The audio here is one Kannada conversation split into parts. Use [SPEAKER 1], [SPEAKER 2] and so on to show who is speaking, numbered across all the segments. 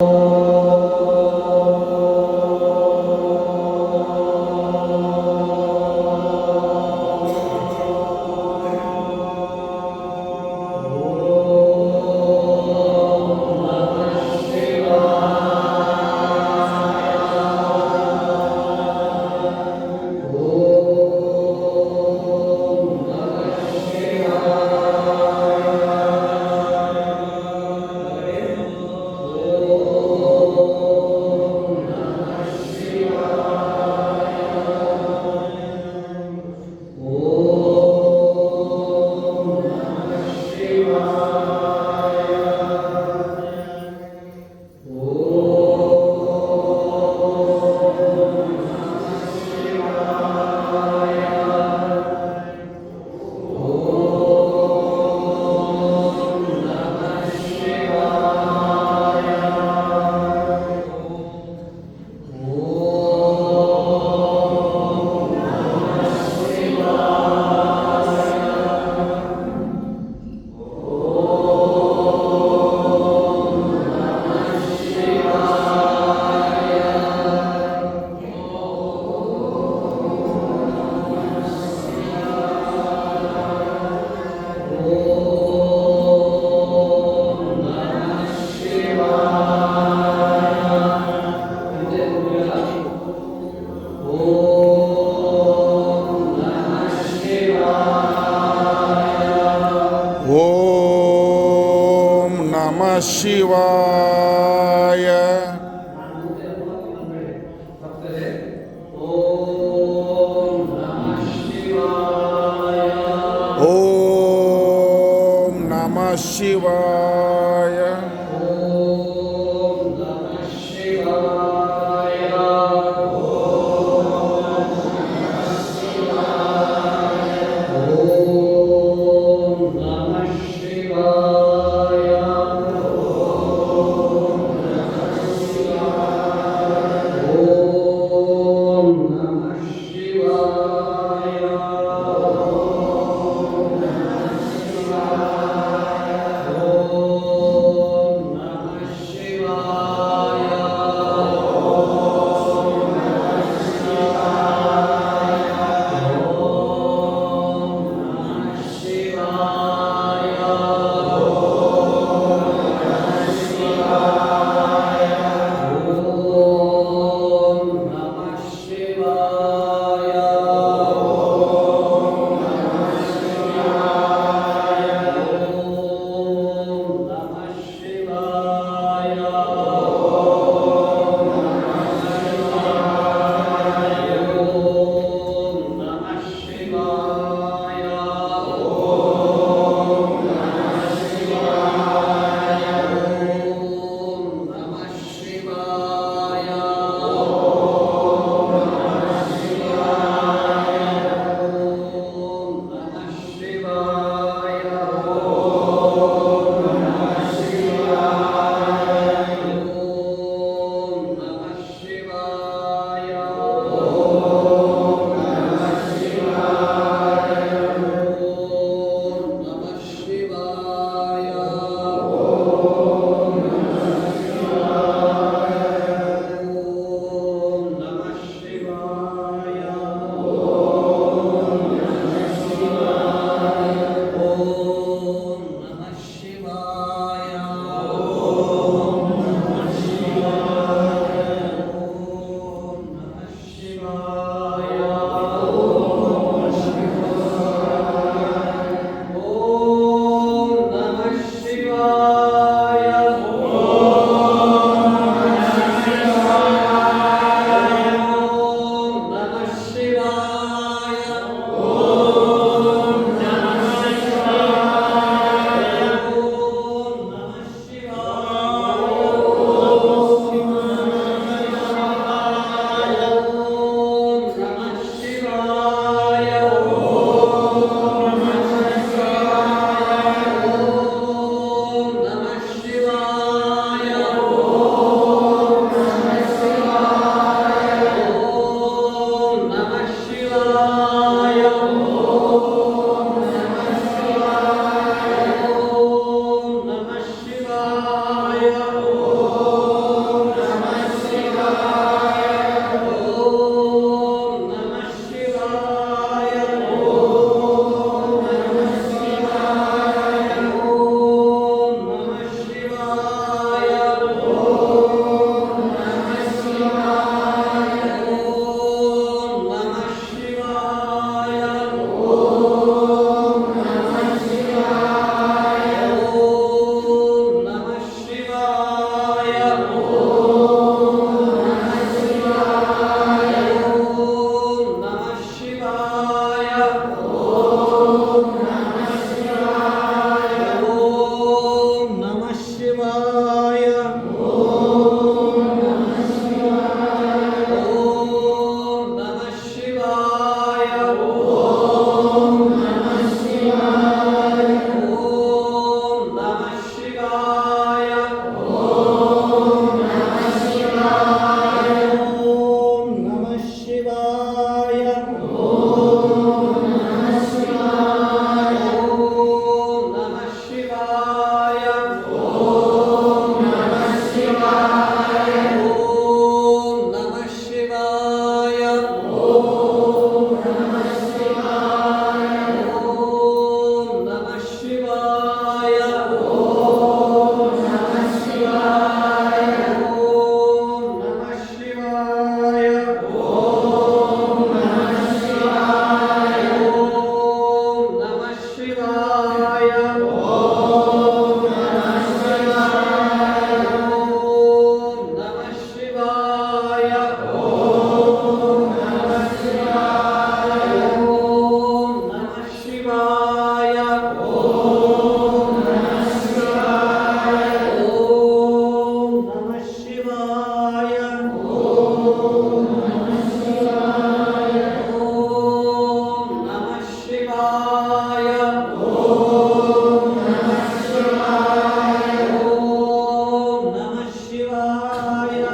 [SPEAKER 1] ಓಂ ನಮಃ ಶಿವಾಯ. ಓಂ ನಮಃ ಶಿವಾಯ.
[SPEAKER 2] ಶಿವಾಯ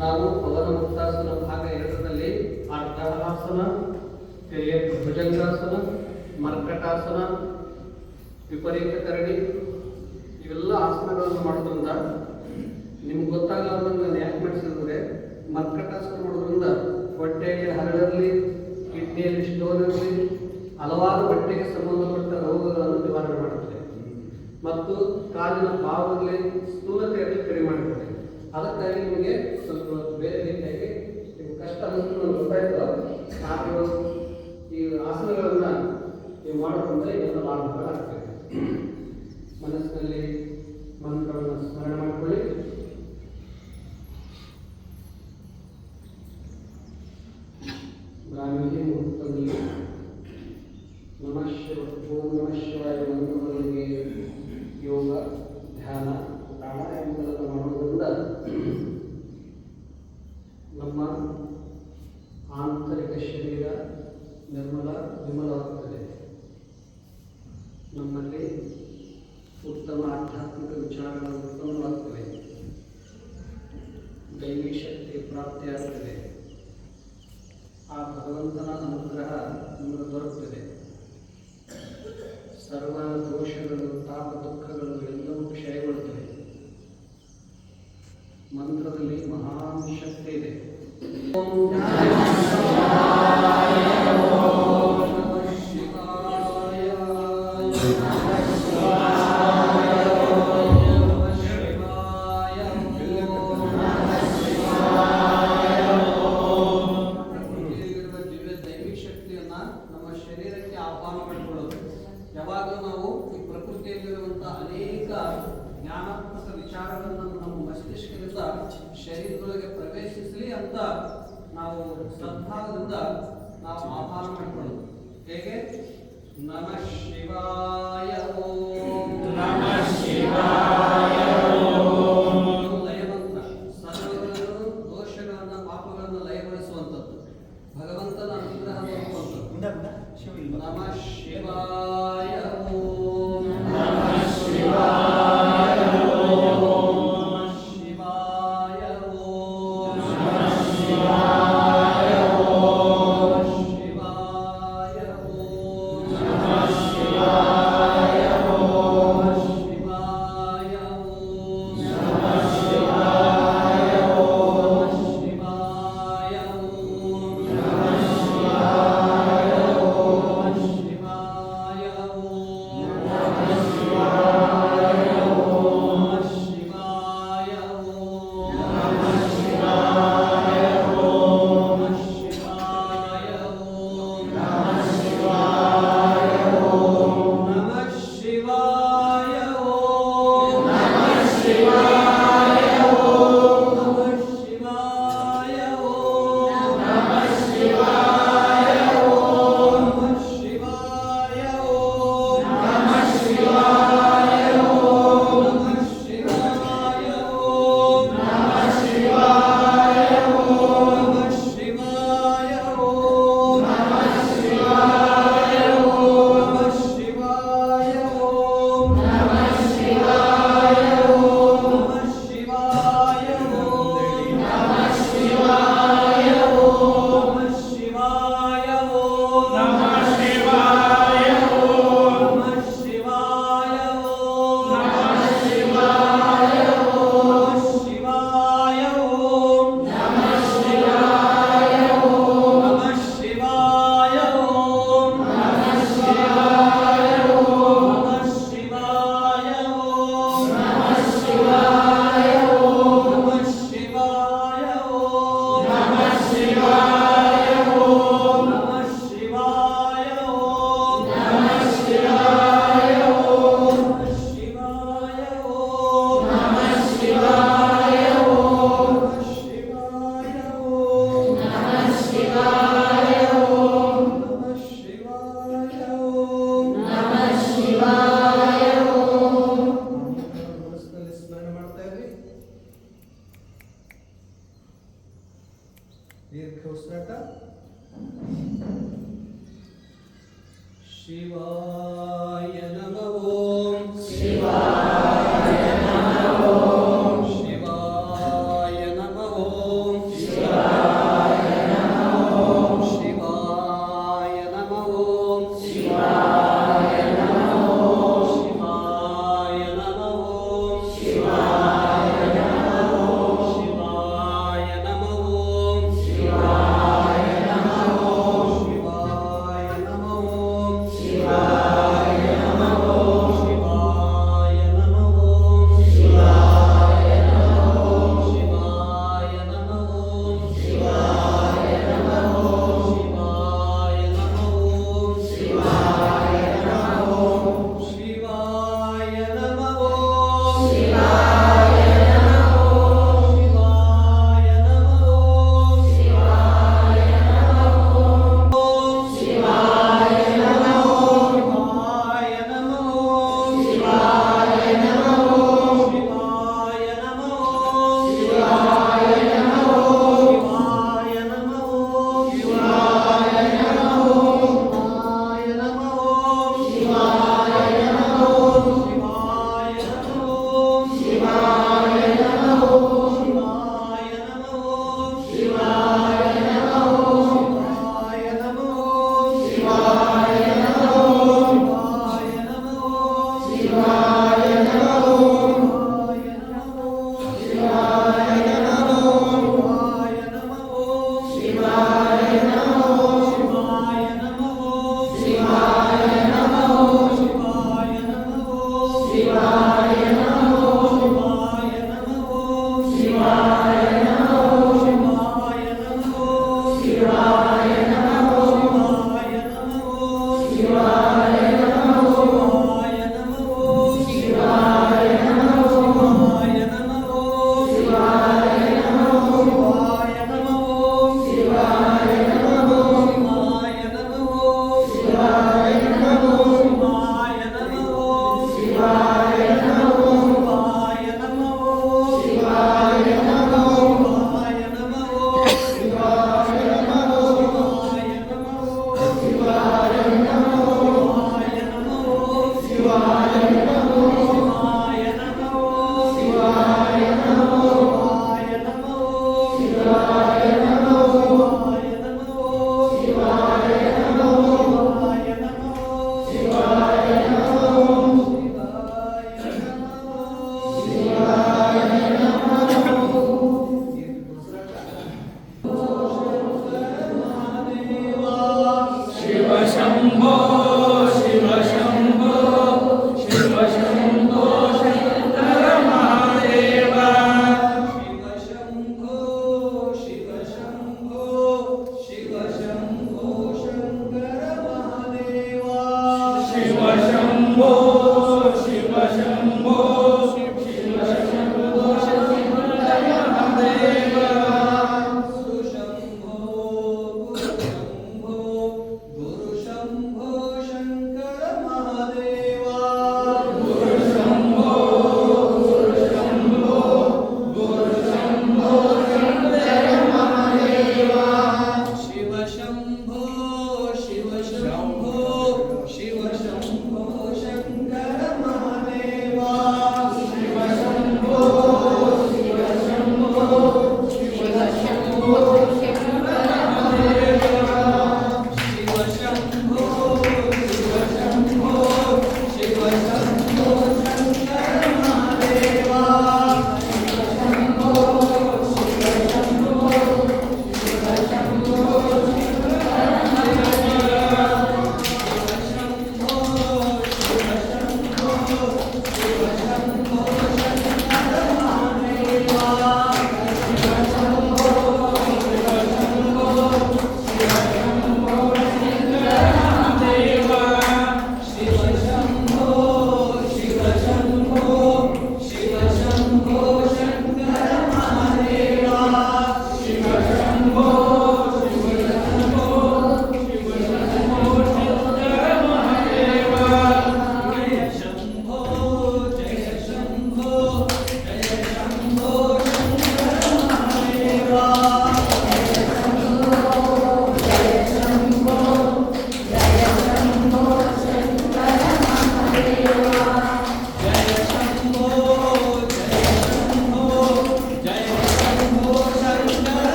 [SPEAKER 2] ನಾವು ಪವನ ಮುಕ್ತಾಸನ ಭಾಗ 2ರಲ್ಲಿ ಅರ್ಧಹಾಸನ, ಭುಜಂಗಾಸನ, ಮರ್ಕಟಾಸನ, ವಿಪರೀತ ಕರಣಿ ಇವೆಲ್ಲ ಆಸನಗಳನ್ನು ಮಾಡೋದ್ರಿಂದ ನಿಮ್ಗೆ ಗೊತ್ತಾಗಲಾರ್ದಂಗೆ ನಾನು ಯಾಕೆ ಮಾಡಿಸಿದ್ರೆ, ಮರ್ಕಟಾಸನ ಮಾಡೋದ್ರಿಂದ ಹೊಟ್ಟೆಯಲ್ಲಿ ಹರಳಿರಲಿ, ಕಿಡ್ನಿಯಲ್ಲಿ ಸ್ಟೋನ್ ಇರಲಿ, ಹಲವಾರು ಹೊಟ್ಟೆಗೆ ಸಂಬಂಧಪಟ್ಟ ರೋಗಗಳನ್ನು ನಿವಾರಣೆ ಮಾಡುತ್ತದೆ ಮತ್ತು ಕಾಲಿನ ಭಾವದಲ್ಲಿ ಸ್ಥೂಲತೆಯಲ್ಲಿ ಕಡಿಮೆ ಮಾಡುತ್ತದೆ. ಅದಕ್ಕಾಗಿ ನಿಮಗೆ ಸ್ವಲ್ಪ ಬೇರೆ ರೀತಿಯಾಗಿ ನಿಮ್ಗೆ ಕಷ್ಟ ಅನ್ನೋದು ನನಗೆ ಗೊತ್ತಾಯ್ತು. ನಾವು ಈ ಆಸನಗಳನ್ನು ನೀವು ಮಾಡೋದ್ರಿಂದ ಇದೆಲ್ಲ ಲಾಭಗಳಾಗ್ತದೆ. ಮನಸ್ಸಿನಲ್ಲಿ ಮಂತ್ರವನ್ನು ಸ್ಮರಣೆ ಮಾಡಿಕೊಳ್ಳಿ. ಬ್ರಾಹ್ಮಿ ಮುಹೂರ್ತದಲ್ಲಿ ಓಂ ನಮಃ ಶಿವಾಯ ಮಂತ್ರದೊಂದಿಗೆ ಯೋಗ, ಧ್ಯಾನ, ಪ್ರಾಣಾಯಾಮಗಳನ್ನು ಮಾಡುವುದರಿಂದ ನಮ್ಮ ಆಂತರಿಕ ಶರೀರ ವಿಮಲವಾಗುತ್ತದೆ. ನಮ್ಮಲ್ಲಿ ಉತ್ತಮ ಆಧ್ಯಾತ್ಮಿಕ ವಿಚಾರಗಳು ಉತ್ಪನ್ನವಾಗುತ್ತವೆ. ದೈವಿ ಶಕ್ತಿ ಪ್ರಾಪ್ತಿಯಾಗುತ್ತದೆ. ಆ ಭಗವಂತನ ಅನುಗ್ರಹ ನಮಗೆ ದೊರಕುತ್ತದೆ. ಸರ್ವ ದೋಷಗಳು, ತಾಪ, ದುಃಖಗಳು ಎಲ್ಲವೂ ಕ್ಷಯಗೊಳ್ಳುತ್ತವೆ. ಮಂತ್ರದಲ್ಲಿ ಮಹಾನ್ ಶಕ್ತಿ ಇದೆ. ಯಾವಾಗಲೂ ನಾವು ಈ ಪ್ರಕೃತಿಯಲ್ಲಿರುವಂತಹ ಅನೇಕ ಜ್ಞಾನಾತ್ಮಕ ವಿಚಾರಗಳನ್ನು ನಮ್ಮ ಮಸ್ತಿಷ್ಕದಿಂದ ಶರೀರದೊಳಗೆ ಪ್ರವೇಶಿಸಲಿ ಅಂತ ನಾವು ಸದ್ಭಾವದಿಂದ ನಾವು ಆಹ್ವಾನ ಮಾಡಿಕೊಳ್ಳೋದು. ಹೇಗೆ? ನಮಃ ಶಿವಾಯ ಓಂ ನಮಃ ಶಿವಾಯ ಓಂ. ಲಯಮಂತ್ರ ಸರ್ವಗಳನ್ನು ದೋಷಗಳನ್ನು ಪಾಪಗಳನ್ನು ಲಯಗೊಳಿಸುವಂಥದ್ದು, ಭಗವಂತನ ಅನುಗ್ರಹ ಬರುವಂಥದ್ದು. ನಮಃ ಶಿವಾಯ ಓಂ ನಮಃ ಶಿವಾಯ ಓಂ ನಮಃ ಶಿವಾಯ ಓಂ ನಮಃ ಶಿವಾಯ ಓಂ ಶಿವಾಯ ಓಂ ನಮಃ ಶಿವಾಯ ಓಂ ಶಿವಾಯ ಓಂ ನಮಃ ಶಿವಾಯ ಓಂ ಶಿವಾಯ ಓಂ ನಮಃ ಶಿವಾಯ ಓಂ ಶಿವಾಯ ಓಂ
[SPEAKER 3] ಶಿವಾಯ ನಮಃ ಓಂ ಶಿವಾಯ ನಮಃ ಓಂ ಶಿವಾಯ ನಮಃ ಓಂ ಶಿವಾಯ ನಮಃ ಓಂ ಶಿವಾಯ ನಮಃ ಓಂ ಶಿವಾಯ ನಮಃ ಓಂ ಶಿವಾಯ ನಮಃ ಓಂ ಶಿವಾಯ ನಮಃ ಓಂ ಶಿವಾಯ ನಮಃ ಓಂ ಶಿವಾಯ ನಮಃ ಓಂ ಶಿವಾಯ ನಮಃ ಓಂ ಶಿವಾಯ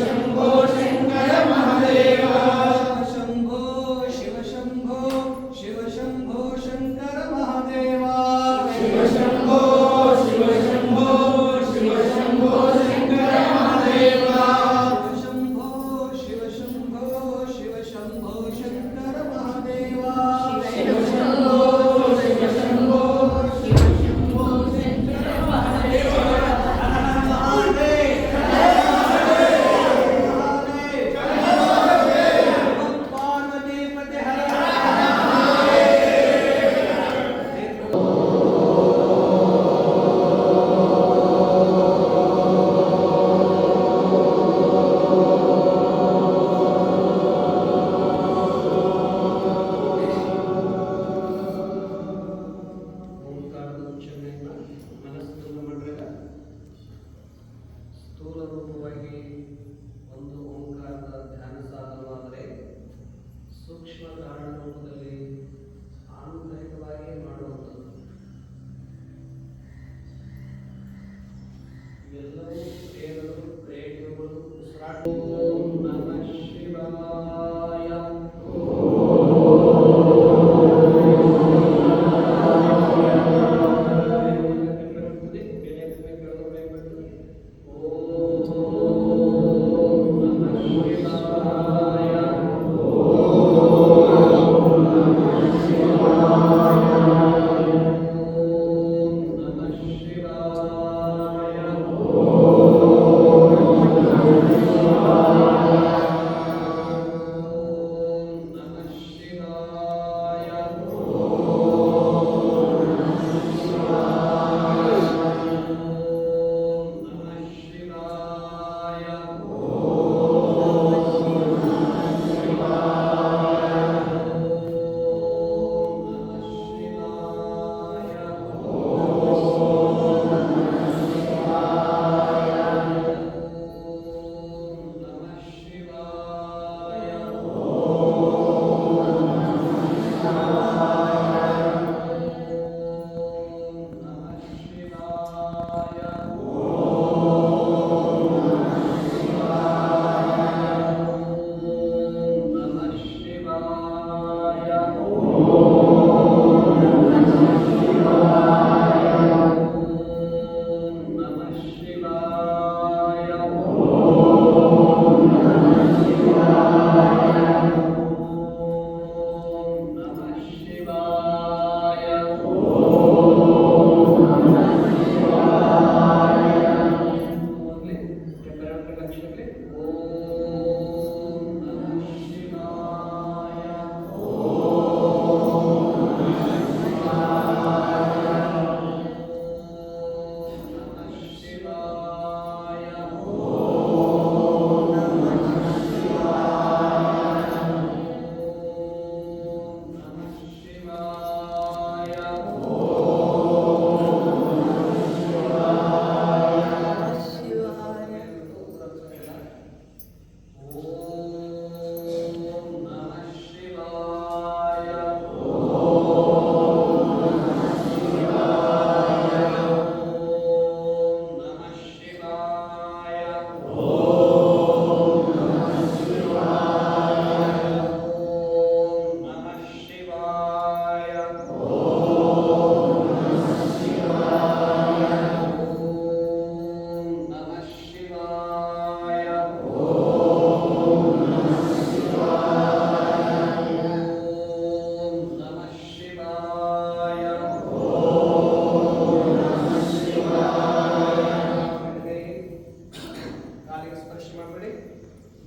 [SPEAKER 3] शंभो शंकर महादेव शंभो शिव शंभो शिव शंभो शंकर महादेव शिव शंभो शिव शंभो शिव शंभो शंकर महादेव शंभो शिव शंभो शिव शंभो शंकर महादेव शिव शंभो शिव शंभो शिव शंभो शंकर महादेव ಸ್ಥೂಲ ರೂಪವಾಗಿ ಒಂದು ಓಂಕಾರದ ಧ್ಯಾನ ಸಾಧನವಾದರೆ ಸೂಕ್ಷ್ಮ ಕಾರಣ ರೂಪದಲ್ಲಿ ಆಂತರಿಕವಾಗಿ ಮಾಡುವಂಥದ್ದು. ಇವೆಲ್ಲವೂ ಕ್ರಿಯೆಗಳು, ಕ್ರಿಯೇಟಿವ್ಗಳು, ಉಸಿರಾಟ. ಓಂ ನಮಃ ಶಿವಾಯ.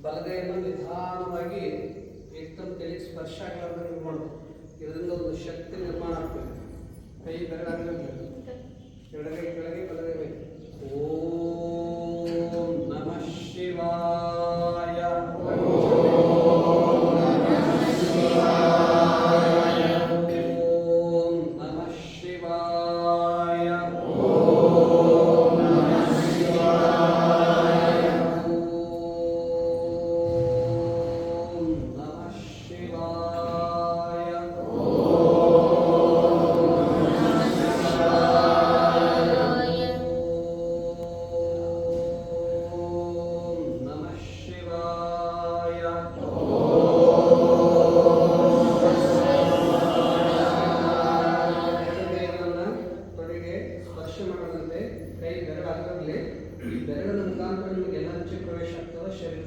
[SPEAKER 3] ಬಲಗೈಯನ್ನು ನಿಧಾನವಾಗಿ ಏಕದಮ್ ತಲೆಗೆ ಸ್ಪರ್ಶ ಆಗಲಾರ್ದು ನೀವು ಮಾಡಬೇಕು. ಇದರಿಂದ ಒಂದು ಶಕ್ತಿ ನಿರ್ಮಾಣ ಆಗ್ತದೆ. ಕೈ ಬೆರಳಾಗಲಿಲ್ಲ, ಎಡಗೈ ಕೆಳಗೆ ಬಲಗೈ ಮೇಲೆ. ಓಂ ನಮಃ ಶಿವಾಯ. ಓಂ ನಮಃ ಶಿವಾಯ. ಓಂ ನಮಃ ಶಿವಾಯ. ಓಂ ನಮಃ ಶಿವಾಯ. ಓಂ ನಮಃ ಶಿವಾಯ. ಓಂ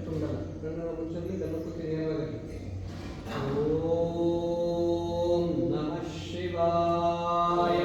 [SPEAKER 3] ತುಂಡಲ ಕಣ್ಣುಗಳ ಮುಚ್ಚಲ್ಲಿ ಗಣಪತಿ ನೇರವಾಗಿರಲಿ. ಓಂ ನಮಃ ಶಿವಾಯ.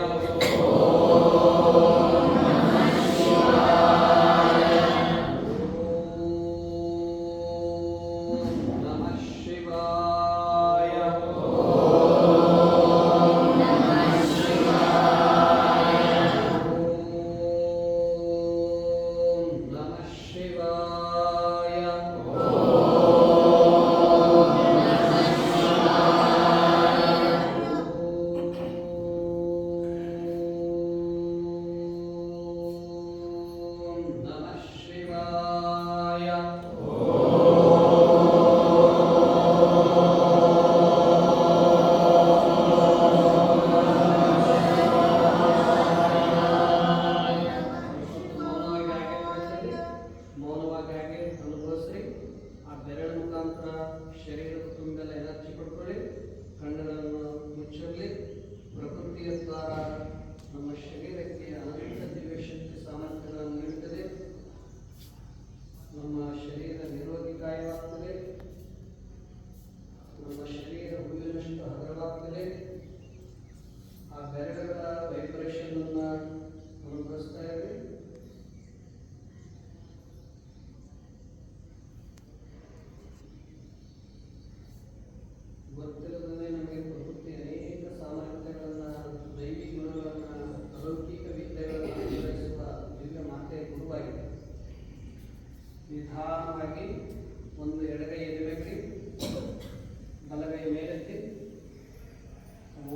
[SPEAKER 3] ಶರೀರದ ತುಂಬೆಲ್ಲ ಎನರ್ಜಿ ಪಡ್ಕೊಳ್ಳಿ. ಕಣ್ಣುಗಳನ್ನು ಮುಚ್ಚಲಿ. ಪ್ರಕೃತಿಯ ದ್ವಾರ ನಮ್ಮ ಶರೀರಕ್ಕೆ ಅನಂತ ದಿವ್ಯ ಶಕ್ತಿ ಸಾಮರ್ಥ್ಯಗಳನ್ನು ನೀಡುತ್ತದೆ. ನಮ್ಮ ಶರೀರ ನಿರೋಗಿಕಾಯವಾಗುತ್ತದೆ. ನಮ್ಮ ಶರೀರ ಹೂವಿನಷ್ಟು ಹಗುರವಾಗುತ್ತದೆ. ಆ ಬೆರಳುಗಳ ವೈಬ್ರೇಷನ್ ಅನ್ನ ಅನುಭವಿಸ್ತಾ ಇರಿ. ಗೊತ್ತಿಲ್ಲದೇ ನಮಗೆ ಪ್ರಕೃತಿ ಅನೇಕ ಸಾಮರ್ಥ್ಯಗಳನ್ನು, ದೈವಿಕ ಗುಣಗಳನ್ನು, ಅಲೌಕಿಕ ವಿದ್ಯೆಗಳನ್ನು ಅನುಭವಿಸುವ ದಿವ್ಯ ಮಾತೆಯ ಗುರುವಾಗಿದೆ. ನಿಧಾನವಾಗಿ ಒಂದು ಎಡಗೈ ಎದೆಬೇಕ್ರಿ, ಬಲಗೈ ಮೇಲೆತ್ತಿ.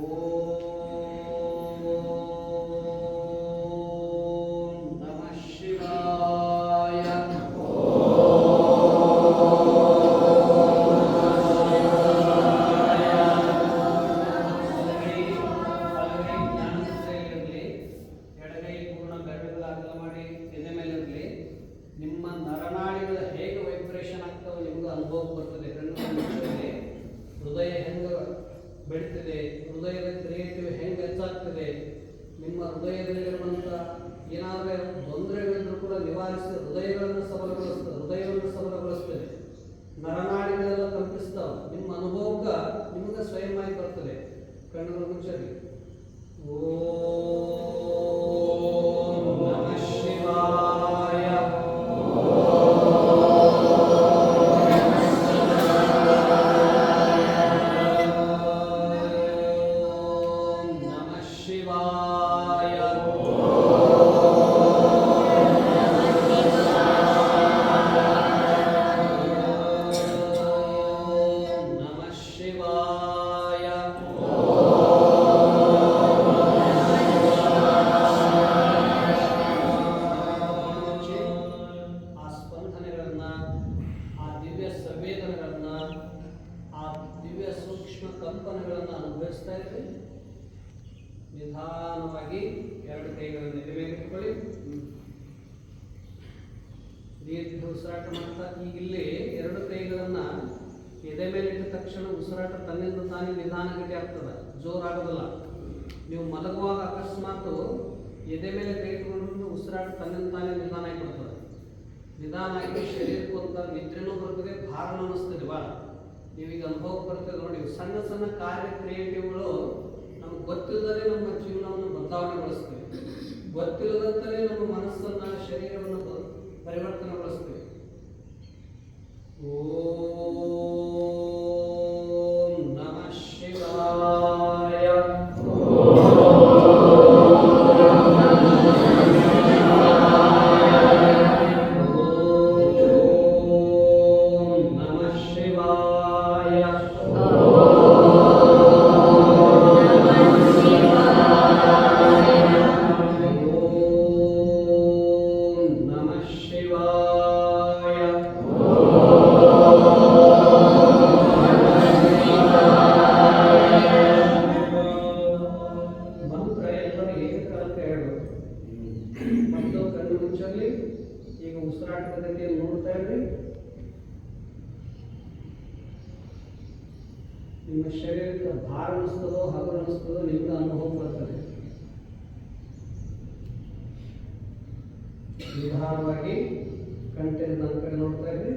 [SPEAKER 3] ಓಂ ನಮಃ ಶಿವಾಯ. ನಿಮ್ಮ ನರನಾಡಿಗಳ ಹೇಗೆ ವೈಬ್ರೇಷನ್ ಆಗ್ತವೆ ನಿಮಗೂ ಅನುಭವ ಬರ್ತದೆ. ಕಣ್ಣುಗಳಲ್ಲಿ ಹೃದಯ ಹೆಂಗೆ ಬೆಳೀತದೆ, ಹೃದಯದ ಕ್ರಿಯೇಟಿವ್ ಹೆಂಗೆ ಹೆಚ್ಚಾಗ್ತದೆ, ನಿಮ್ಮ ಹೃದಯದಲ್ಲಿರುವಂಥ ಏನಾದರೂ ತೊಂದರೆಗಳಿದ್ರೂ ಕೂಡ ನಿವಾರಿಸಿ ಹೃದಯವನ್ನು ಸಬಲಗೊಳಿಸ್ತದೆ. ನರನಾಡಿಗಳೆಲ್ಲ ಕಂಪಿಸ್ತಾವೆ. ನಿಮ್ಮ ಅನುಭವಕ್ಕೆ ನಿಮಗೆ ಸ್ವಯಂವಾಗಿ ಬರ್ತದೆ. ಕಣ್ಣುಗಳು ಮುಚ್ಚಲಿ. ಓಂ ನಮಃ ಶಿವಾಯ. ಕಂಪನಗಳನ್ನು ಅನುಭವಿಸ್ತಾ ಇದ್ರಿ. ನಿಧಾನವಾಗಿ ಎರಡು ಕೈಗಳನ್ನು ಎದೆ ಮೇಲೆ ಇಟ್ಕೊಳ್ಳಿ. ದೀರ್ಘ ಉಸಿರಾಟ ಮಾಡ್ತಾ ಈಗ ಇಲ್ಲಿ ಎರಡು ಕೈಗಳನ್ನ ಎದೆ ಮೇಲೆ ಇಟ್ಟ ತಕ್ಷಣ ಉಸಿರಾಟ ತನ್ನಿಂದ ತಾನೇ ನಿಧಾನಗತಿ ಆಗ್ತದೆ, ಜೋರಾಗೋದಿಲ್ಲ. ನೀವು ಮಲಗುವಾಗ ಅಕಸ್ಮಾತ್ ಎದೆ ಮೇಲೆ ಕೈ ಇಟ್ಕೊಂಡು ಉಸಿರಾಟ ತನ್ನಿಂದ ತಾನೇ ನಿಧಾನ ಆಗಿಬಿಡ್ತದೆ. ನಿಧಾನ ಆಗಿ ಶರೀರಕ್ಕೆ ಒಂಥ ನಿದ್ರೆನೂ ಬರ್ತದೆ, ಭಾರನೂ ಅನ್ನಿಸ್ತದೆ ಭಾಳ. ನೀವೀಗ ಅನುಭವಕ್ಕೆ ಬರ್ತದೆ ನೋಡಿ. ಸಣ್ಣ ಸಣ್ಣ ಕಾರ್ಯ ಕ್ರಿಯೇಟಿವ್ಗಳು ನಮ್ಗೆ ಗೊತ್ತಿಲ್ಲದೇ ನಮ್ಮ ಜೀವನವನ್ನು ಬದಲಾವಣೆಗೊಳಿಸ್ತೇವೆ. ಗೊತ್ತಿಲ್ಲದಂತಲೇ ನಮ್ಮ ಮನಸ್ಸನ್ನು, ಶರೀರವನ್ನು ಪರಿವರ್ತನೆಗೊಳಿಸ್ತೇವೆ. ಓಂ ನಮಃ ಶಿವಾಯ. ಈಗ ಉಸಿರಾಟ ಪದ್ಧತಿಯನ್ನು ನೋಡ್ತಾ ಇದ್ರಿ. ನಿಮ್ಮ ಶರೀರಕ್ಕೆ ಭಾರ ಅನಿಸ್ತದೋ ಹಗುರ ಅನಿಸ್ತದೋ ನಿಮ್ಗೆ ಅನುಭವ ಬರ್ತದೆ. ನಿಧಾನವಾಗಿ ಕಂಠದ ನನ್ನ ಕಡೆ ನೋಡ್ತಾ ಇದ್ರಿ.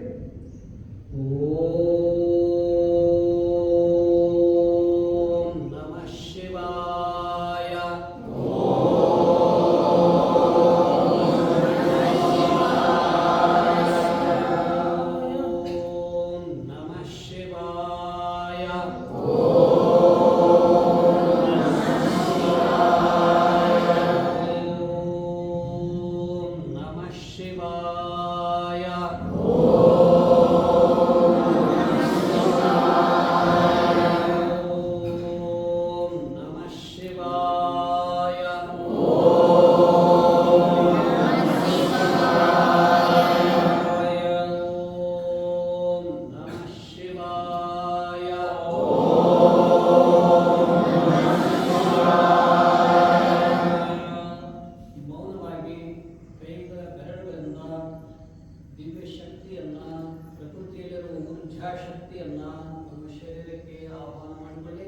[SPEAKER 4] ಇಚ್ಛಾಶಕ್ತಿಯನ್ನು ನಮ್ಮ ಶರೀರಕ್ಕೆ ಆಹ್ವಾನ ಮಾಡಿಕೊಳ್ಳಿ.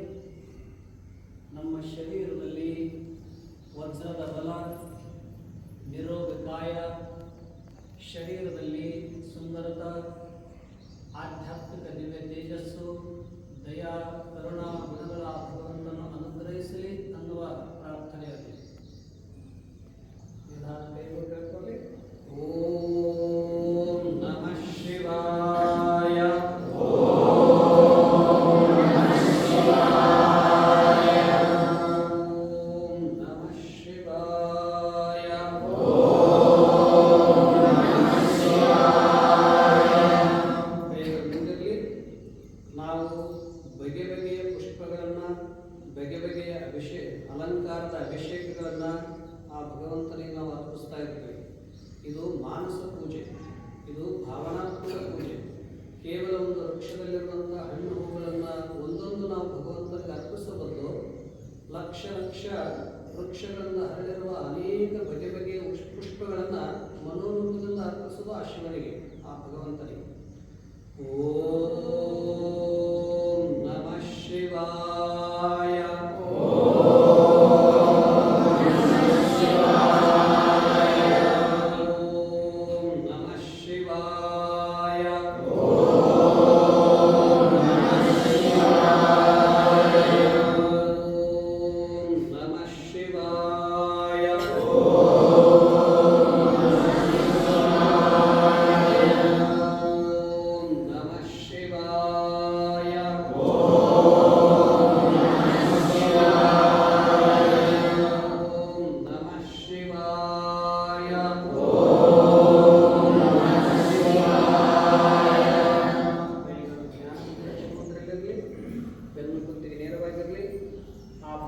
[SPEAKER 4] ನಮ್ಮ ಶರೀರದಲ್ಲಿ ವಜ್ರದ ಬಲ, ನಿರೋಗ ಕಾಯ, ಶರೀರದಲ್ಲಿ ಸುಂದರತ, ಆಧ್ಯಾತ್ಮಿಕ ದಿವ್ಯ ತೇಜಸ್ಸು, ದಯಾ ಕರುಣಾ ಗುಣಗಳ ಭಗವಂತನನ್ನು ಅನುಗ್ರಹಿಸಲಿ ಅನ್ನುವ ಪ್ರಾರ್ಥನೆಯಾಗಿದೆ. ನಿಧಾನ ಕೈಗಳು ಕೇಳ್ಕೊಳ್ಳಿ. ಓಂ ನಮಃ ಶಿವಾಯ. ಅಲಂಕಾರದ ಅಭಿಷೇಕಗಳನ್ನು ಆ ಭಗವಂತನಿಗೆ ನಾವು ಅರ್ಪಿಸ್ತಾ ಇರ್ತೀವಿ. ಇದು ಮಾನಸ ಪೂಜೆ, ಇದು ಭಾವನಾತ್ಮಕ ಪೂಜೆ. ಕೇವಲ ಒಂದು ವೃಕ್ಷದಲ್ಲಿರುವಂಥ ಹಣ್ಣು ಹೂಗಳನ್ನು ಒಂದೊಂದು ನಾವು ಭಗವಂತನಿಗೆ ಅರ್ಪಿಸಬದ್ದು ಲಕ್ಷ ಲಕ್ಷ ವೃಕ್ಷಗಳಿಂದ ಹರಡಿರುವ ಅನೇಕ ಬಗೆ ಬಗೆಯ ಪುಷ್ಪಗಳನ್ನು ಮನೋರೂಪದಿಂದ ಅರ್ಪಿಸೋದು ಆ ಶಿವನಿಗೆ, ಆ ಭಗವಂತನಿಗೆ. ಓಂ ನಮಃ ಶಿವಾಯ.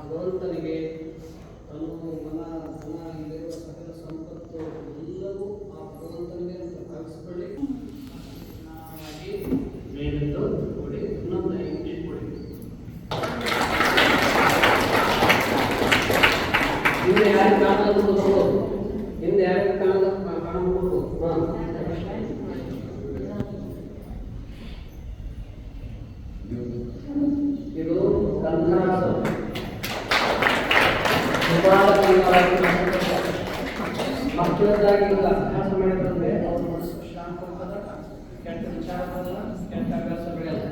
[SPEAKER 4] ಭಗವಂತನಿಗೆ ತನು ಮನ ಧನ ಇಲ್ಲಿರುವ ಸಕಲ ಸಂಪತ್ತು ಎಲ್ಲವೂ ಆ ಭಗವಂತನಿಗೆ ಅಂತ ಭಾವಿಸಿಕೊಳ್ಳಿ. ಹಾಗಾಗಿ ಮೇಲೆಂದು ಕೊಡಿ, ಇನ್ನೊಂದು 5 ಕೊಡಿ. ಹಿಂದೆ ಯಾರು ಕಾಣಬಹುದು, ಹಿಂದೆ ಯಾರು ಕಾಣಬಹುದು. ಇದು ಗಂಧರಾಸ ಮಕ್ಕಳದ್ದಾಗಿ ಅಭ್ಯಾಸ ಮಾಡಿದ್ರೆ ಅವ್ರ ಮನಸ್ಸು ಶಾಂತ ಇರ್ತದ, ಕೆಟ್ಟ ವಿಚಾರ ಬರಲ್ಲ, ಕೆಟ್ಟ ಅಭ್ಯಾಸ ಬೆಳೆಯಲ್ಲ,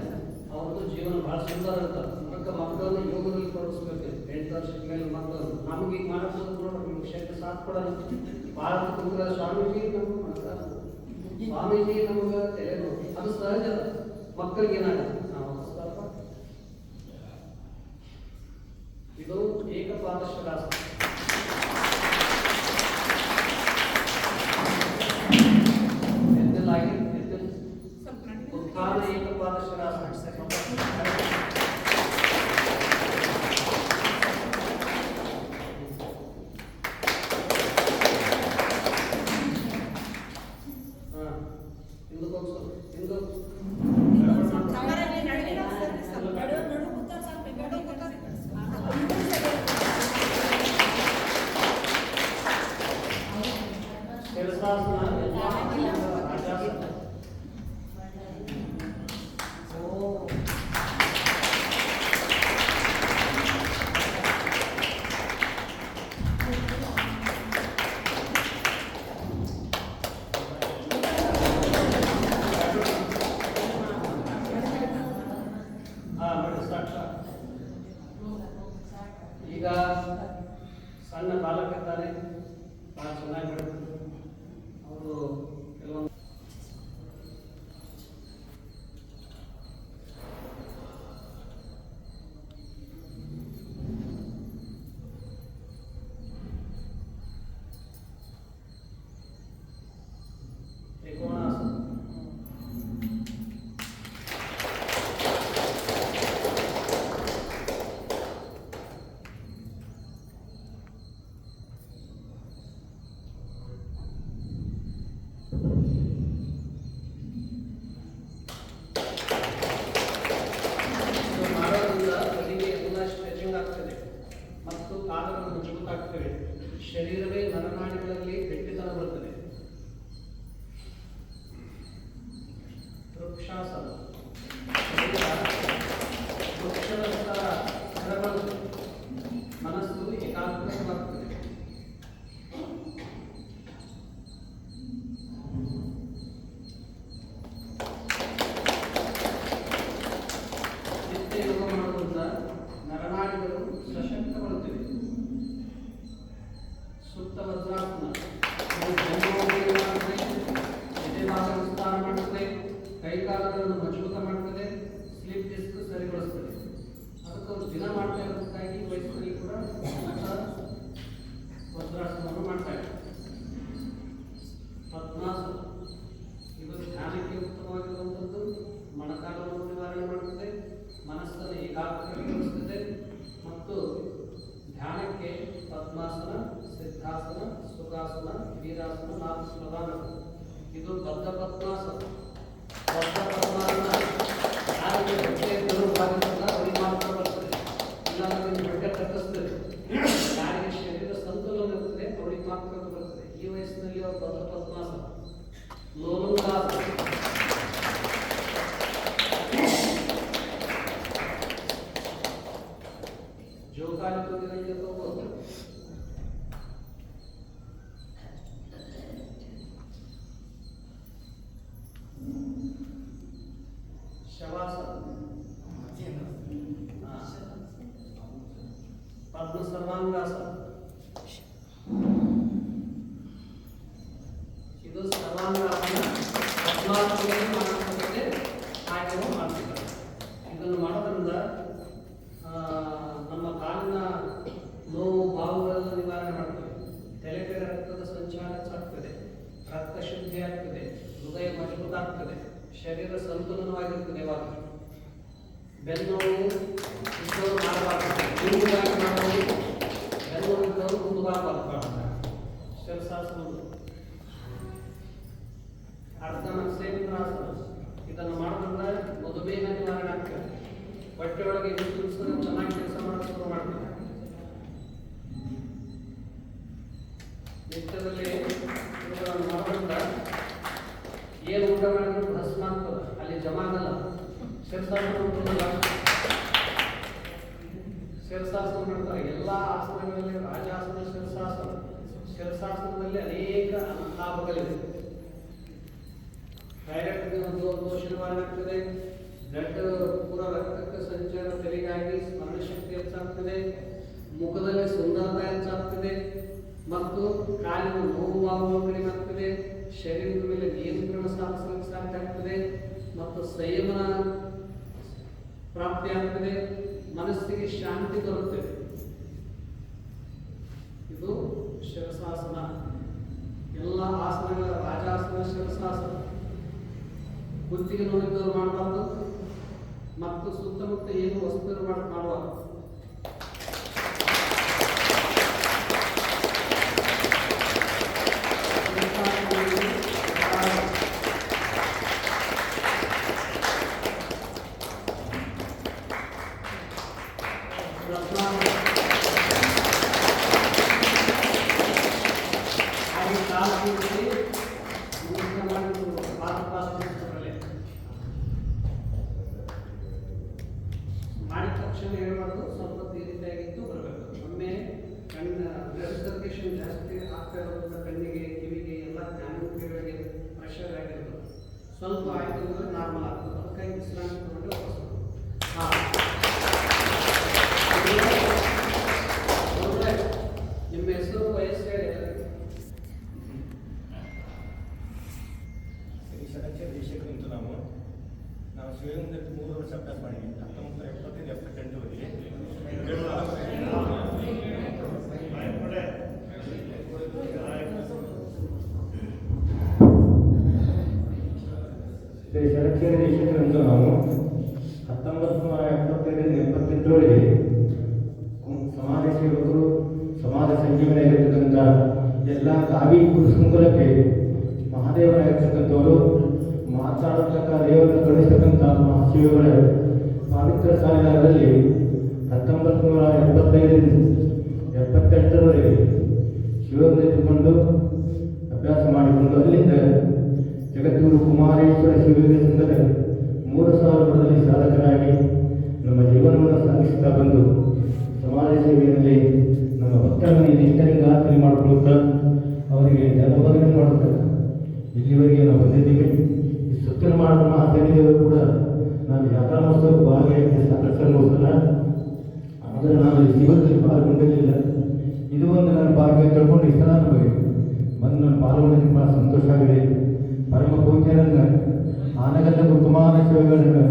[SPEAKER 4] ಅವ್ರದ್ದು ಜೀವನ ಬಹಳ ಸುಂದರ ಇರ್ತದೆ. ಅದಕ್ಕೆ ಮಕ್ಕಳನ್ನು ಯೋಗದಲ್ಲಿ ತೋರಿಸ್ಬೇಕು. 8 ವರ್ಷದ ಮೇಲೆ ಮಕ್ಕಳು ನಮ್ಗೆ ಈಗ ಮಾಡೋದು ನೋಡ್ರಿ, ನಿಮ್ಗೆ ಶಕ್ತಿ ಸಾಥ್ ಕೊಡೋದು ಭಾಳ ಕುಂದ್ರ ಸ್ವಾಮೀಜಿ ನಮ್ಗೆ ಮಾಡ್ತಾರೆ, ಸ್ವಾಮೀಜಿ ನಮ್ಗೆ ತಲೆ ಅದು ಸಹಜ. ಮಕ್ಕಳಿಗೆ ಏನಾಗುತ್ತೆ ನಾವು ಇದು ಏಕಪಾದಶರಾಸ. ಎದ್ದಲಾಗಿ ಉತ್ಥಾನ ಏಕಪಾದಶರಾಸ. ಈಗ ಸಣ್ಣ ಬಾಲಕಿರ್ತಾರೆ, ಭಾಳ ಚೆನ್ನಾಗಿ ಬಿಡುತ್ತೆ. ಅವರು ಕೆಲವೊಂದು ತ್ರಿಕೋಣಾಸನ. ಮತ್ತು ಕಾಲುಗಳು ಮಜಬೂತಾಗ್ತವೆ, ಶರೀರವೇ ನರನಾಡಿಗಳಲ್ಲಿ ಗಟ್ಟಿತನ ಬರುತ್ತದೆ. ವೃಕ್ಷಾಸನ.
[SPEAKER 3] ವೃಕ್ಷದ ಸ್ಥಳಗಳು ಮನಸ್ಸು ಏಕಾಗ್ರವಾಗ್ತದೆ. ನಿತ್ಯ ಯೋಗ ಮಾಡುವುದರಿಂದ ನರನಾಡಿಗಳು ಸಶಕ್ತಗೊಳ್ಳುತ್ತವೆ. ಸುತ್ತ ವಜ್ರಾಸನ ಎದೆ ಭಾಗ ವಿಸ್ತಾರ ಮಾಡುತ್ತದೆ, ಕೈಕಾಲುಗಳನ್ನು ಮಜಬೂತ ಮಾಡುತ್ತದೆ, ಸ್ಲಿಪ್ ಡಿಸ್ಕ್ ಸರಿಗೊಳಿಸುತ್ತದೆ. ಅದಕ್ಕೆ ಅವರು ದಿನ ಮಾಡ್ತಾ ಇರೋದಕ್ಕಾಗಿ ವಯಸ್ಸಿನಲ್ಲಿ ಕೂಡ ವಜ್ರಾಸನವನ್ನು ಮಾಡ್ತಾರೆ. ಪದ್ಮಾಸನ ಇದು ಧ್ಯಾನಕ್ಕೆ ಉತ್ತಮವಾಗಿರುವಂಥದ್ದು. ಮೊಣಕಾಲವನ್ನು ನಿವಾರಣೆ ಮಾಡುತ್ತದೆ, ಮನಸ್ಸನ್ನು ಏಕಾಗ್ರಗೊಳಿಸುತ್ತದೆ ಮತ್ತು ಧ್ಯಾನಕ್ಕೆ ಪದ್ಮಾಸನ, ಸಿದ್ಧಾಸನ, ಸುಖಾಸನ, ವೀರಾಸನ 4 ಪ್ರಧಾನ. ಇದು ಬದ್ಧ ಪದ್ಮಾಸನ. ಬದ್ಧ ಪದ್ಮಾಸನ ಯಾರಿಗೆ ಹೊಟ್ಟೆ ಭಾಗದಿಂದ ಅವರಿಗೆ ಮಾತ್ರ ಬರ್ತದೆ, ಇಲ್ಲಾಂದ್ರೆ ಹೊಟ್ಟೆ ತಗ್ಗಿಸ್ತದೆ. ಯಾರಿಗೆ ಶರೀರ ಸಂತುಲನ ಇರ್ತದೆ ಅವರಿಗೆ ಮಾತ್ರ ಬರ್ತದೆ. ಈ ವಯಸ್ಸಿನಲ್ಲಿ ಅವರು ಬದ್ಧ ಪದ್ಮಾಸನ. ಲೋಲುಂಗಾಸನ ಜೋಕಾಲಿ ತೋರಿನಲ್ಲಿ ಹೋಗ್ಬೋದು. ಶವಾಸನ, ಪದ್ಮ ಸರ್ವಾಂಗಾಸನ. ಇದು ಸರ್ವಾಂಗಾಸನ. ಪದ್ಮಾಸನದಲ್ಲಿ ಮಾಡಬೇಕಾದ್ರೆ ಹಾಗೆ ಮಾಡ್ತಿದ್ದಾರೆ. ಇದನ್ನು ಮಾಡೋದ್ರಿಂದ ನಮ್ಮ ಕಾಲಿನ ನೋವು ಬಾವುಗಳೆಲ್ಲ ನಿವಾರಣೆ ಮಾಡ್ತದೆ. ತಲೆಗೆ ರಕ್ತದ ಸಂಚಾರ ಆಗ್ತದೆ, ರಕ್ತ ಶುದ್ಧಿ ಆಗ್ತದೆ, ಹೃದಯ ಮಜಬೂತ ಆಗ್ತದೆ, ಶರೀರ ಸಂತುಲನವಾಗಿರ್ತದೆ. ಇವಾಗ ಬೆನ್ನೋವು ಇದ್ದವರು ಮಾಡಬಾರ್ದು, ಮುಂದುವಾಗಿ ಮಾಡಬಹುದು. ಬೆನ್ನೋವು ಇದ್ದವರು ಮುಂದುವಾಗಬಾರ್ದು. ಶಿರಸಾಸನ, ಅರ್ಧಮತ್ಸ್ಯೇಂದ್ರಾಸನ. ಇದನ್ನು ಮಾಡೋದ್ರಿಂದ ಮಧುಮೇಹ ನಿವಾರಣೆ ಆಗ್ತದೆ. ಹೊಟ್ಟೆ ಒಳಗೆ ಚೆನ್ನಾಗಿ ಕೆಲಸ ಮಾಡೋದು ಶುರು ಮಾಡ್ತದೆ. ನಿತ್ಯದಲ್ಲಿ ಇವುಗಳನ್ನು ಮಾಡೋದ್ರಿಂದ ಏನು ಊಟ ಮಾಡಿದ್ರು ಭಸ್ಮ ಆಗ್ತದೆ, ಅಲ್ಲಿ ಜಮಾ ಆಗಲ್ಲ. ಶಿರಸಾಸನ ಮಾಡ್ತಾರೆ. ಎಲ್ಲ ಆಸನಗಳಲ್ಲಿ ರಾಜಾಸನ, ಶಿರಸಾಸನ. ಶಿರಸಾಸನದಲ್ಲಿ ಅನೇಕ ಲಾಭಗಳಿವೆ. ಡೈರೆಕ್ಟ್ ದೋಷ ನಿವಾರಣೆ ಆಗ್ತದೆ. ಬ್ಲಡ್ ಪೂರ ರಕ್ತಕ್ಕೆ ಸಂಚಾರ ತೆರೆಗಾಗಿ ಸ್ಮರಣ ಶಕ್ತಿ ಹೆಚ್ಚಾಗ್ತದೆ, ಮುಖದಲ್ಲಿ ಸುಂದರತೆ ಹೆಚ್ಚಾಗ್ತದೆ ಮತ್ತು ಕಾಲಿನ ನೋವು ಕಡಿಮೆ ಆಗ್ತದೆ, ಶರೀರದ ಮೇಲೆ ನಿಯಂತ್ರಣ ಸಾಧಿಸಲಿಕ್ಕೆ ಸಾಧ್ಯ ಆಗ್ತದೆ ಮತ್ತು ಸಂಯಮನ ಪ್ರಾಪ್ತಿ ಆಗ್ತದೆ, ಮನಸ್ಸಿಗೆ ಶಾಂತಿ ಬರುತ್ತದೆ. ಇದು ಶಿರಸಾಸನ. ಎಲ್ಲ ಆಸನಗಳ ರಾಜಾಸನ ಶಿರಸಾಸನ. ಕುತ್ತಿಗೆ ನೋಡಿದವರು ಮಾಡಬಾರ್ದು ಮತ್ತು ಸುತ್ತಮುತ್ತ ಏನು ವಸ್ತು ಮಾಡಬಾರ್ದು. ಮಾಡಿದ ತಕ್ಷಣ ಹೇಳ್ಬಾರ್ದು, ಸ್ವಲ್ಪ ರೀತಿಯಾಗಿತ್ತು ಬರಬೇಕು. ಒಮ್ಮೆ ಬ್ಲಡ್ ಸರ್ಕ್ಯುಲೇಷನ್ ಜಾಸ್ತಿ ಆಗ್ತಾ ಇರೋದ್ರಿಂದ ಕಣ್ಣಿಗೆ, ಕಿವಿಗೆ ಎಲ್ಲ ಜ್ಞಾನೇಂದ್ರಿಯಗಳಿಗೆ ಪ್ರೆಷರ್ ಆಗಿರ್ತದೆ. ಸ್ವಲ್ಪ ಆಯ್ತು ಅಂದರೆ ನಾರ್ಮಲ್ ಆಗ್ತದೆ. ಅದಕ್ಕಾಗಿ ವಿಶ್ರಾಂತಿ ತಗೊಂಡು ವಾಪಸ್ ನಿಮ್ಮ ಹೆಸರು, ವಯಸ್ಸು ಹೇಳಿ.
[SPEAKER 5] ದೇಶಕ್ಕೆ ಅಂತ ನಾವು ಶಿವಗಂಗದಲ್ಲಿ 3 ವರ್ಷ ಅಭ್ಯಾಸ ಮಾಡಿದ್ವಿ. 1975-78 ಶ್ರೀ ಶರಕ್ಷೇರಿ ದೇಶಕ್ಕೆ ನಾವು 1975-78 ಸಮಾಜ ಸೇವಕರು, ಸಮಾಜ ಸಂಜೀವನೆಯಾಗಿರ್ತಕ್ಕಂಥ ಎಲ್ಲ ಕಾವಿ ಗುರುಸಂಕುಲಕ್ಕೆ ಮಹಾದೇವರಾಗಿರ್ತಕ್ಕಂಥವರು ಮಾತಾಡತಕ್ಕ ದೇವರನ್ನು ಕಳಿಸ್ತಕ್ಕಂಥ ಮಹಾಶಿವಗಳ ಪವಿತ್ರ ಸಾಲಿನಲ್ಲಿ 1975-78ರವರೆಗೆ ಶಿವಗಂಗೆಕೊಂಡು ಅಭ್ಯಾಸ ಮಾಡಿಕೊಂಡು ಅಲ್ಲಿಂದ ಜಗತ್ತೂರು ಕುಮಾರೇಶ್ವರ ಶಿವಲಿಂಗ ಸಂಘದ 3000 ನಡೆಸ್ತಾ ಬಂದು ಸಮಾಜ ಸೇವೆಯಲ್ಲಿ ನಮ್ಮ ಭಕ್ತರನ್ನು ನಿಷ್ಠೆಯಿಂದ ಖಾತ್ರಿ ಮಾಡಿಕೊಳ್ಳುತ್ತಾ ಅವರಿಗೆ ಜನಬೋಧನೆ ಮಾಡುತ್ತಾ ಇಲ್ಲಿವರೆಗೆ ನಾವು ಬಂದಿದ್ದೀವಿ. ಈ ಸುತ್ತಿನ ಮಾಡಿದ ಮಹಾಸನ್ನಿಧಿಯವರು ಕೂಡ ನಾನು ಯಾತ್ರಾ ಮಹೋತ್ಸವ ಭಾಗಿಯಾಗಿ ಸಾಕಷ್ಟು ಮಹೋತ್ಸವ, ಆದರೆ ನಾನು ಈ ಜೀವನದಲ್ಲಿ ಪಾಲ್ಗೊಂಡಿರಲಿಲ್ಲ. ಇದು ಒಂದು ನನ್ನ ಭಾಗ್ಯ ತಿಳ್ಕೊಂಡು ಇಷ್ಟ ನಮಗೆ ಬಂದು ನಾನು ಪಾಲ್ಗೊಂಡಿದ್ದು ಭಾಳ ಸಂತೋಷ ಆಗಿದೆ. ಪರಮ ಪೂಜ್ಯರನ್ನು ಆನಗಲ್ಲ ಕುಮಾರ ಶಿವಗಳನ್ನು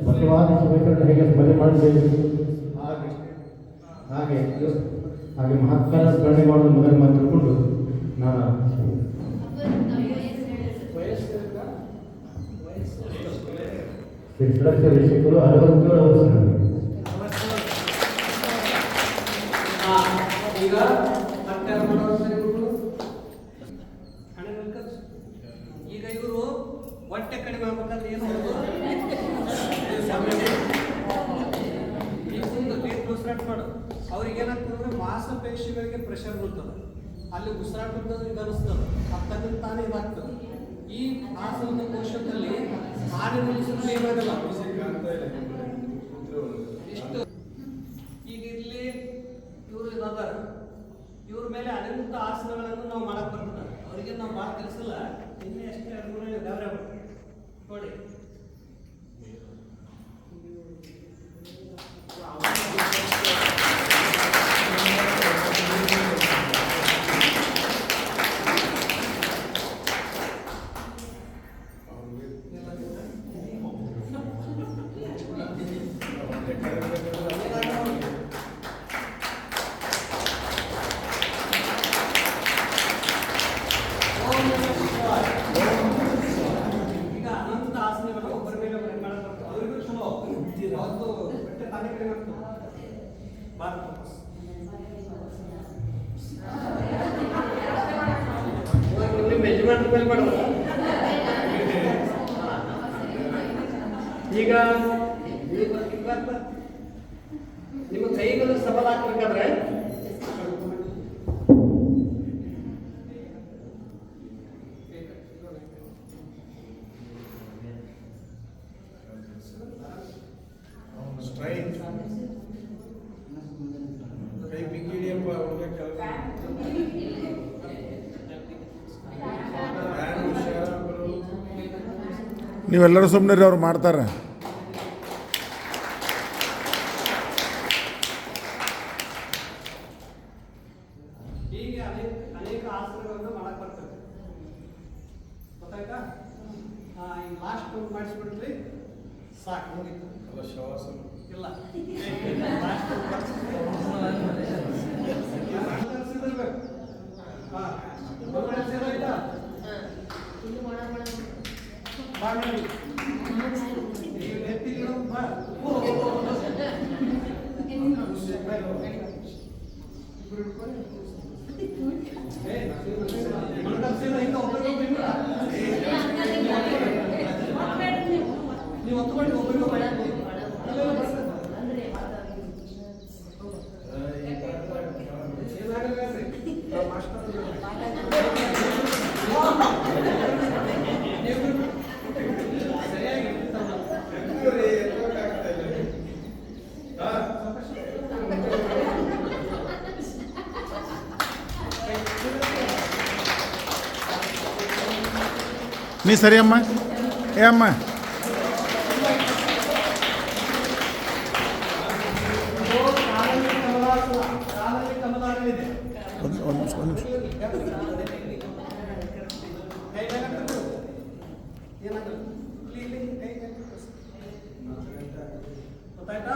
[SPEAKER 5] ಬಸವಾದ ಶಿವಗಳನ್ನು ಹೇಗೆ ಸ್ಮರಣೆ ಮಾಡಿದ್ದೇವೆ ಹಾಗೆ ಮಹಾತ್ಮರ ಸ್ಮರಣೆ ಮಾಡೋದು ಮೊದಲು ಮಾತು ತಿಳ್ಕೊಂಡು ನಾನು ಷಡಕ್ಷರ ಶಿಕ್ಷಕರು 67 ವರ್ಷ.
[SPEAKER 4] ಈಗ ಮತ್ತೆ ಈಗ ಇವರು ಹೊಟ್ಟೆ ಕಡಿಮೆ ಆಗ್ಬೇಕಂದ್ರೆ ಏನು ಮಾಡು. ಅವ್ರಿಗೆ ಏನಾಗ್ತದೆ, ಮಾಂಸಪೇಶಿಗಳಿಗೆ ಪ್ರೆಷರ್ ಬರ್ತದೆ, ಅಲ್ಲಿ ಉಸಿರಾಟದ ಇದು ಅನಿಸ್ತದೆ, ತನ್ನ ತಾನೇ ಇದಾಗ್ತದೆ. ಈ ಆಸನದ ಕೋಶದಲ್ಲಿ ಹಾನಿನಿಸಲು ಏನಾಗಲ್ಲ. ಇಷ್ಟು ಈಗ ಇಲ್ಲಿ ಇವರು ಇದಾರ, ಇವ್ರ ಮೇಲೆ ಅನಂತ ಆಸನಗಳನ್ನು ನಾವು ಮಾಡಕ್ ಬರ್ತದೆ. ಅವರಿಗೆ ನಾವು ಭಾಳ ಕೆಲಸಲ್ಲ, ಇನ್ನೇ ಅಷ್ಟೇ ಗೌರವ ನೋಡಿ. ಈಗ ಅನಂತ ಆಸನಗಳು ಒಬ್ಬರ ಮೇಲೆ ಒಬ್ಬರು ಮಾಡಕ್ ಬರ್ತದೆ. ಅವರಿಗೂ ಚಲೋ ಅವತ್ತು ಬಟ್ಟೆ ತಾನೇ ಕಡಿಮೆ ಆಗ್ತದೆ. ಭಾರತ ಮೆಜರ್ಮೆಂಟ್ ಮೇಲೆ ಮಾಡೋದು. ಈಗ ನಿಮ್ಮ ಕೈಗಳು ಸಬಲ ಹಾಕ್ಬೇಕಾದ್ರೆ
[SPEAKER 1] ಸ್ಟ್ರೈಟ್ ಕೈ ಬಿಗಿಡಿಯಪ್ಪ ಹುಡುಗ ಕೆಲಸ ನೀವೆಲ್ಲರೂ ಸುಮ್ಮನೆ ಅವ್ರು ಮಾಡ್ತಾರೆ.
[SPEAKER 4] ಹೀಗೆ ಅನೇಕ ಆಸನಗಳನ್ನು ಮಾಡಕ್ ಬರ್ತದೆ. ಗೊತ್ತಾಯ್ತಾ? ಈಗ ಲಾಸ್ಟ್ ಒಂದು ಮಾಡಿಸ್ಬಿಡ್ರಿ ಸಾಕು, ಮುಗೀತು. ಇಲ್ಲ ನೀವು ಹೊತ್ಕೊಂಡು ಒಬ್ಬರಿಗೆ
[SPEAKER 1] ನೀ ಸರಿ ಅಮ್ಮ. ಏ ಅಮ್ಮ,
[SPEAKER 4] ಗೊತ್ತಾಯ್ತಾ?